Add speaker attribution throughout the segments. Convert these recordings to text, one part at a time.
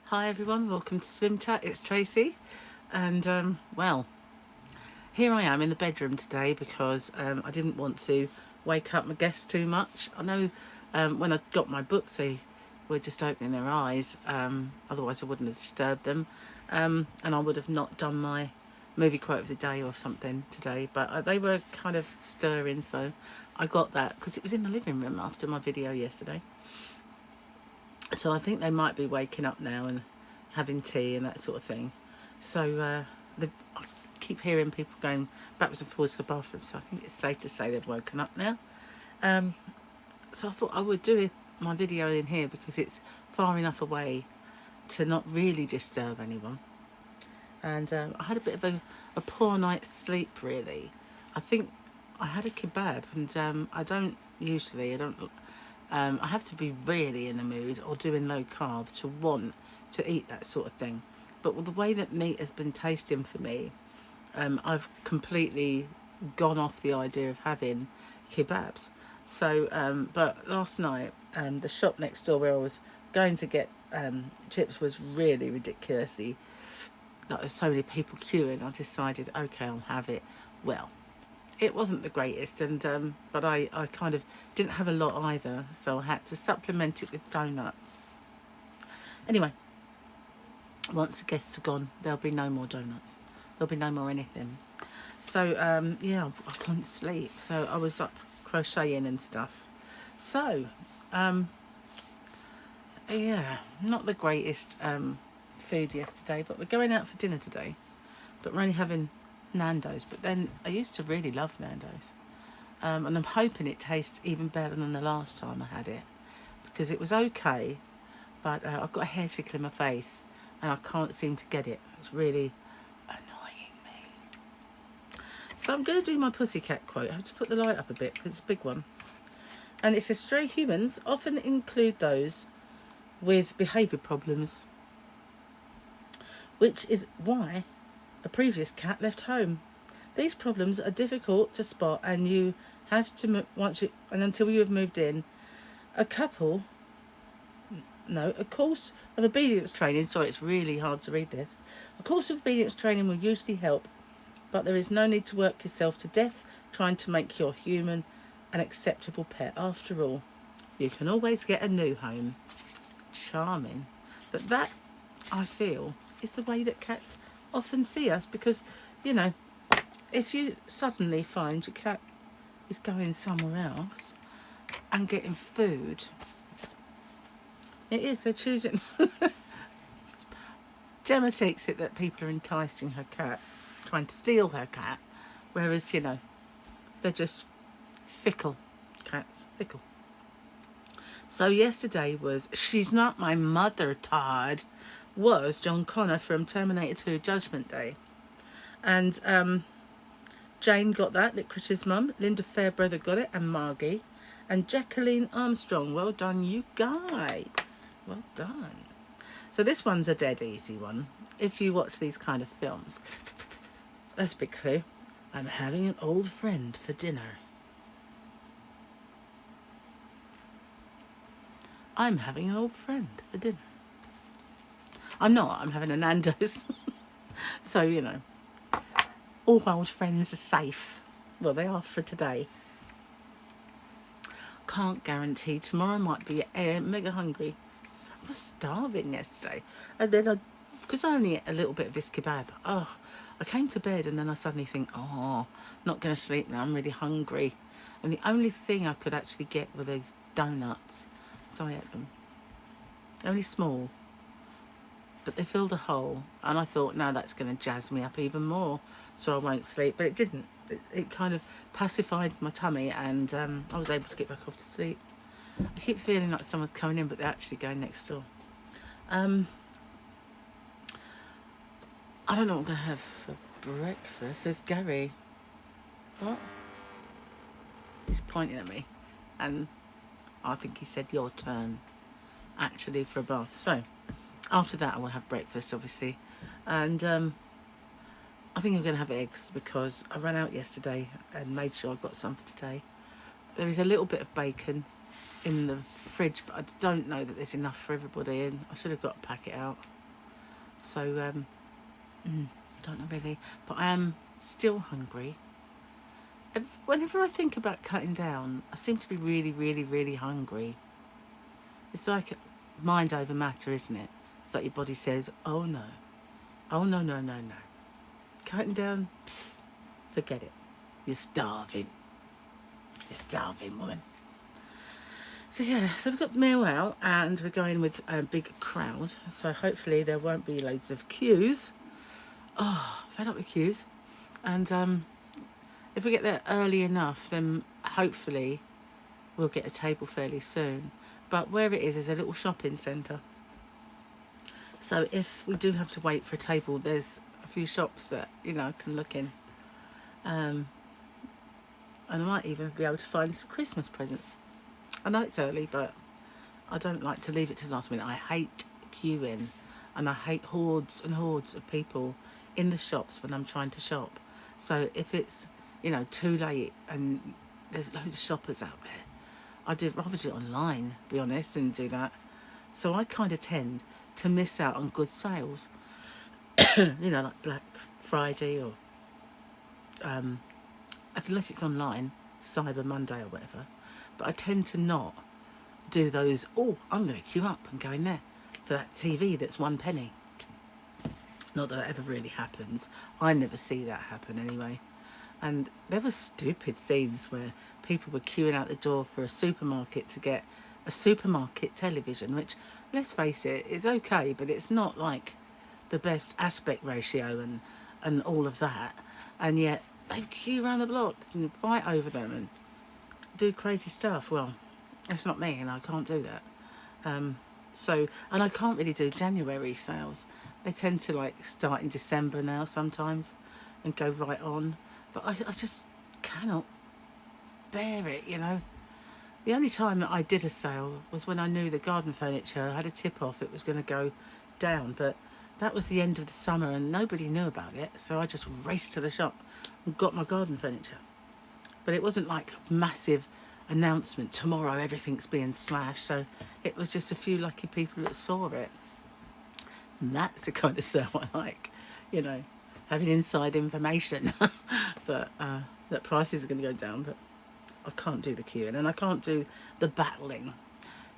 Speaker 1: Hi everyone, welcome to SlimChat. It's Tracy, and well, here I am in the bedroom today because I didn't want to wake up my guests too much. I know when I got my books they were just opening their eyes, otherwise I wouldn't have disturbed them, and I would have not done my movie quote of the day or something today, but they were kind of stirring, so I got that because it was in the living room after my video yesterday. So I think they might be waking up now and having tea and that sort of thing. So I keep hearing people going backwards and forwards to the bathroom, so I think it's safe to say they've woken up now. So I thought I would do my video in here because it's far enough away to not really disturb anyone. And I had a bit of a poor night's sleep, really. I think I had a kebab, and I have to be really in the mood or doing low carb to want to eat that sort of thing. But with the way that meat has been tasting for me, I've completely gone off the idea of having kebabs. So, but last night, the shop next door where I was going to get chips was really ridiculously, like, there's so many people queuing. I decided, okay, I'll have it. Well, it wasn't the greatest, and but I kind of didn't have a lot either, so I had to supplement it with donuts. Anyway, once the guests are gone, there'll be no more donuts. There'll be no more anything. So yeah, I couldn't sleep, so I was up crocheting and stuff. So yeah, not the greatest food yesterday, but we're going out for dinner today. But we're only having Nando's, but then I used to really love Nando's, and I'm hoping it tastes even better than the last time I had it, because it was okay, but I've got a hair tickle in my face and I can't seem to get it. It's really annoying me. So I'm going to do my pussycat quote. I have to put the light up a bit because it's a big one, and it says, stray humans often include those with behaviour problems, which is why a previous cat left home. These problems are difficult to spot, and you have to until you have moved in. A course of obedience training. Sorry, it's really hard to read this. A course of obedience training will usually help, but there is no need to work yourself to death trying to make your human an acceptable pet. After all, you can always get a new home. Charming, but that, I feel, is the way that cats often see us, because, you know, if you suddenly find your cat is going somewhere else and getting food, they're choosing. Gemma takes it that people are enticing her cat, trying to steal her cat, whereas, you know, they're just fickle cats, fickle. So yesterday was She's Not My Mother, Todd, was John Connor from Terminator 2 Judgment Day. And Jane got that, Licorice's mum. Linda Fairbrother got it, and Margie. And Jacqueline Armstrong. Well done, you guys. Well done. So this one's a dead easy one if you watch these kind of films. That's a big clue. I'm having an old friend for dinner. I'm having an old friend for dinner. I'm not. I'm having a Nando's. So, you know, all my old friends are safe. Well, they are for today. Can't guarantee. Tomorrow might be mega hungry. I was starving yesterday. And then because I only ate a little bit of this kebab, I came to bed and then I suddenly think, not going to sleep now. I'm really hungry. And the only thing I could actually get were these donuts. So I ate them. Only small, but they filled a hole, and I thought, no, that's going to jazz me up even more, so I won't sleep. But it didn't. It kind of pacified my tummy, and I was able to get back off to sleep. I keep feeling like someone's coming in, but they're actually going next door. I don't know what I'm going to have for breakfast. There's Gary. What? He's pointing at me, and I think he said your turn, actually, for a bath. So after that I will have breakfast, obviously, and I think I'm going to have eggs because I ran out yesterday and made sure I got some for today. There is a little bit of bacon in the fridge, but I don't know that there's enough for everybody in. I should have got a packet out. So don't know really, but I am still hungry. Whenever I think about cutting down, I seem to be really, really, really hungry. It's like mind over matter, isn't it? It's like your body says, oh no, oh no, no, no, no. Cutting down, forget it. You're starving. You're starving, woman. So yeah, so we've got the meal out and we're going with a big crowd. So hopefully there won't be loads of queues. Oh, fed up with queues. And if we get there early enough, then hopefully we'll get a table fairly soon. But where it is a little shopping centre. So if we do have to wait for a table, there's a few shops that, you know, I can look in. And I might even be able to find some Christmas presents. I know it's early, but I don't like to leave it to the last minute. I hate queuing, and I hate hordes and hordes of people in the shops when I'm trying to shop. So if it's, you know, too late and there's loads of shoppers out there, I'd rather do it online, be honest, and do that. So I kind of tend to miss out on good sales, you know, like Black Friday or unless it's online, Cyber Monday or whatever. But I tend to not do those, oh, I'm going to queue up and go in there for that TV that's 1 penny. Not that ever really happens. I never see that happen anyway. And there were stupid scenes where people were queuing out the door for a supermarket to get a supermarket television, which, let's face it, is okay, but it's not like the best aspect ratio and all of that. And yet they queue around the block and fight over them and do crazy stuff. Well, that's not me, and I can't do that. And I can't really do January sales. They tend to like start in December now sometimes and go right on. But I just cannot bear it, you know. The only time that I did a sale was when I knew the garden furniture had a tip off, it was going to go down. But that was the end of the summer and nobody knew about it. So I just raced to the shop and got my garden furniture. But it wasn't like a massive announcement, tomorrow everything's being slashed. So it was just a few lucky people that saw it. And that's the kind of sale I like, you know, having inside information. But that prices are going to go down. But I can't do the queuing and I can't do the battling,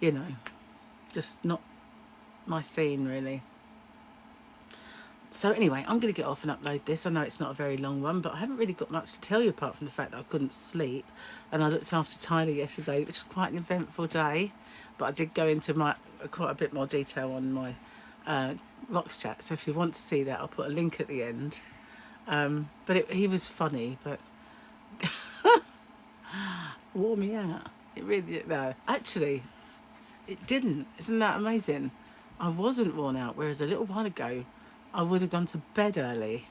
Speaker 1: you know, just not my scene really. So anyway, I'm going to get off and upload this. I know it's not a very long one, but I haven't really got much to tell you apart from the fact that I couldn't sleep. And I looked after Tyler yesterday, which was quite an eventful day. But I did go into quite a bit more detail on my Rocks chat. So if you want to see that, I'll put a link at the end. But he was funny, but wore me out. It really did, though. Actually, it didn't. Isn't that amazing? I wasn't worn out, whereas a little while ago, I would have gone to bed early,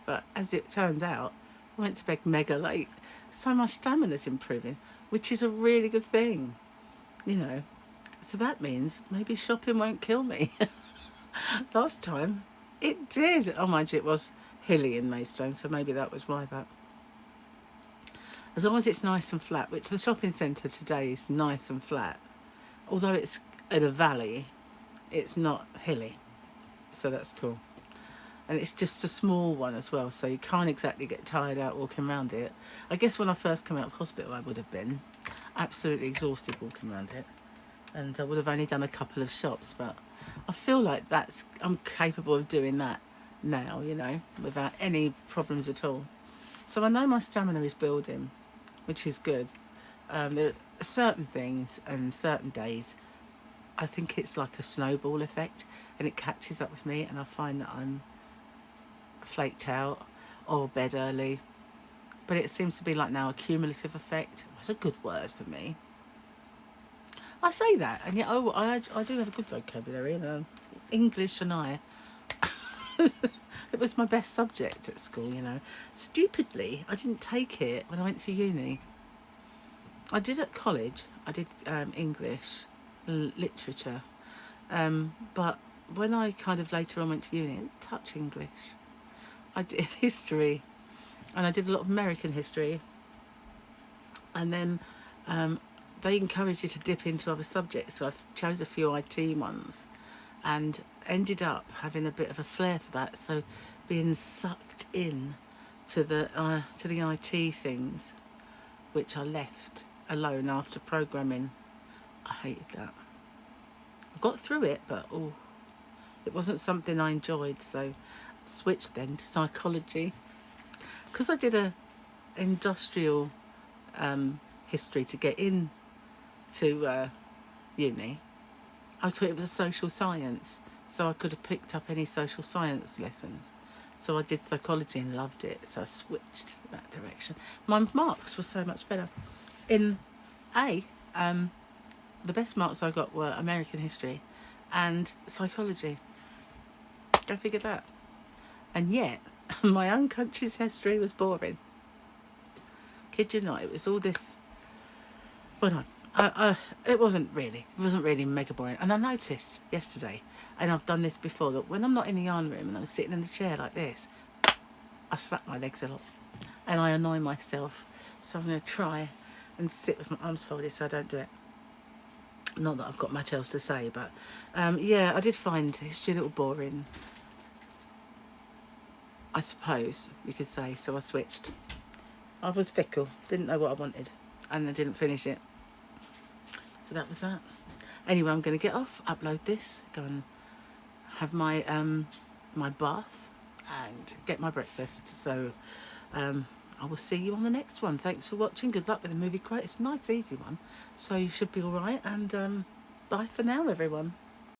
Speaker 1: but as it turned out, I went to bed mega late. So my stamina's improving, which is a really good thing, you know. So that means maybe shopping won't kill me. Last time, it did. Oh, mind you, it was hilly in Maidstone, so maybe that was why. But as long as it's nice and flat, which the shopping centre today is nice and flat, although it's in a valley, it's not hilly, so that's cool. And it's just a small one as well, so you can't exactly get tired out walking around it. I guess when I first came out of hospital, I would have been absolutely exhausted walking around it. And I would have only done a couple of shops, but I feel like I'm capable of doing that now, you know, without any problems at all. So I know my stamina is building, which is good. There are certain things and certain days, I think it's like a snowball effect, and it catches up with me, and I find that I'm flaked out or bed early. But it seems to be like now a cumulative effect. It's a good word for me. I say that, and yet I do have a good vocabulary, and English and I. It was my best subject at school, you know. Stupidly, I didn't take it when I went to uni. I did at college. I did English, literature, but when I kind of later on went to uni, I didn't touch English. I did history, and I did a lot of American history, and then they encourage you to dip into other subjects. So I've chose a few IT ones and ended up having a bit of a flair for that. So being sucked in to the IT things, which I left alone after programming. I hated that. I got through it, but it wasn't something I enjoyed. So I switched then to psychology, because I did a industrial history to get in to uni. It was a social science, so I could have picked up any social science lessons. So I did psychology and loved it, so I switched that direction. My marks were so much better. In A, the best marks I got were American history and psychology. Go figure that. And yet, my own country's history was boring. Kid you not, it was all this. Well, no, it wasn't really mega boring. And I noticed yesterday, and I've done this before, that when I'm not in the yarn room and I'm sitting in a chair like this, I slap my legs a lot and I annoy myself. So I'm going to try and sit with my arms folded so I don't do it. Not that I've got much else to say, but yeah, I did find history a little boring, I suppose you could say. So I switched. I was fickle, didn't know what I wanted, and I didn't finish it. So that was that. Anyway, I'm going to get off, upload this, go and have my my bath and get my breakfast. So I will see you on the next one. Thanks for watching. Good luck with the movie quote. It's a nice easy one, so you should be all right. And bye for now, everyone.